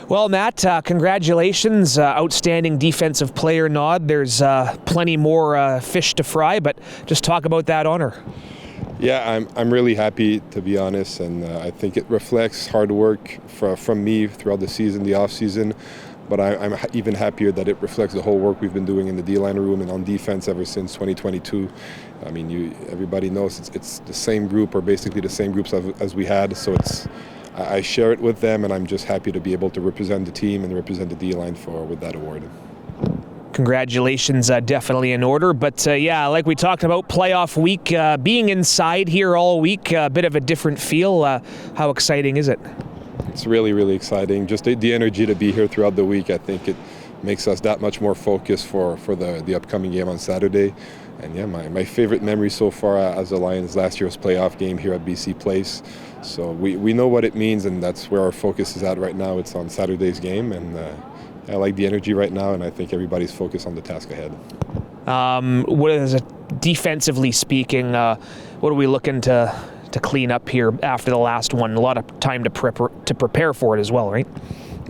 Well, Matt, congratulations. Outstanding defensive player nod. There's plenty more fish to fry, but just talk about that honor. Yeah, I'm really happy, to be honest, and I think it reflects hard work from me throughout the season, the offseason. But I'm even happier that it reflects the whole work we've been doing in the D-line room and on defense ever since 2022. I mean, everybody knows it's the same group, or basically the same groups as we had. So I share it with them, and I'm just happy to be able to represent the team and represent the D-line with that award. Congratulations, definitely in order. But yeah, like we talked about, playoff week, being inside here all week, a bit of a different feel. How exciting is it? It's really, really exciting. Just the energy to be here throughout the week, I think it makes us that much more focused for the upcoming game on Saturday. And yeah, my favorite memory so far as a Lion is last year's playoff game here at BC Place. So we know what it means, and that's where our focus is at right now. It's on Saturday's game, and I like the energy right now, and I think everybody's focused on the task ahead. What is it, defensively speaking, what are we looking to clean up here after the last one? A lot of time to prepare for it as well, right?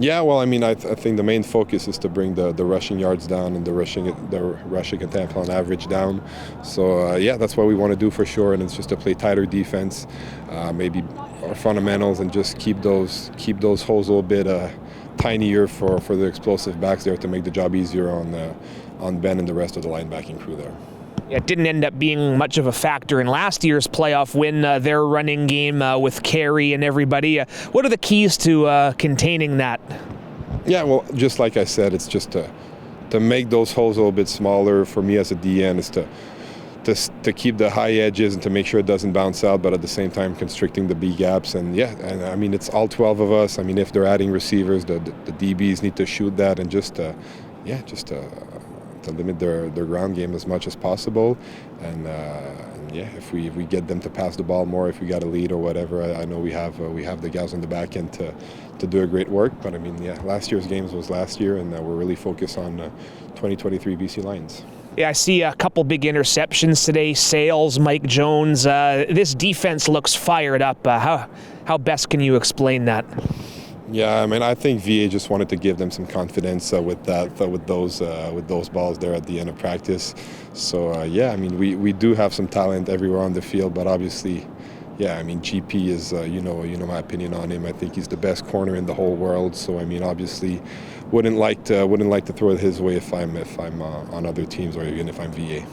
Yeah, well, I mean, I think the main focus is to bring the rushing yards down and the rushing attempt on average down. So yeah, that's what we want to do for sure, and it's just to play tighter defense, maybe our fundamentals, and just keep those holes a little bit tinier for the explosive backs there to make the job easier on Ben and the rest of the linebacking crew there. It didn't end up being much of a factor in last year's playoff win, their running game with Carey and everybody. What are the keys to containing that? Yeah, well, just like I said, it's just to make those holes a little bit smaller. For me as a DN is to keep the high edges and to make sure it doesn't bounce out, but at the same time constricting the B gaps. And yeah, and I mean, it's all 12 of us. I mean, if they're adding receivers, the DBs need to shoot that, and just to limit their ground game as much as possible. And yeah, if we get them to pass the ball more, if we got a lead or whatever, I know we have the guys on the back end to do a great work. But I mean, yeah, last year's games was last year, and we're really focused on 2023 BC Lions. Yeah, I see a couple big interceptions today. Sales, Mike Jones. This defense looks fired up. How best can you explain that? Yeah, I mean, I think VA just wanted to give them some confidence with those balls there at the end of practice. So yeah, I mean, we do have some talent everywhere on the field, but obviously, yeah, I mean, GP is you know my opinion on him. I think he's the best corner in the whole world. So I mean, obviously, wouldn't like to throw it his way if I'm on other teams, or even if I'm VA.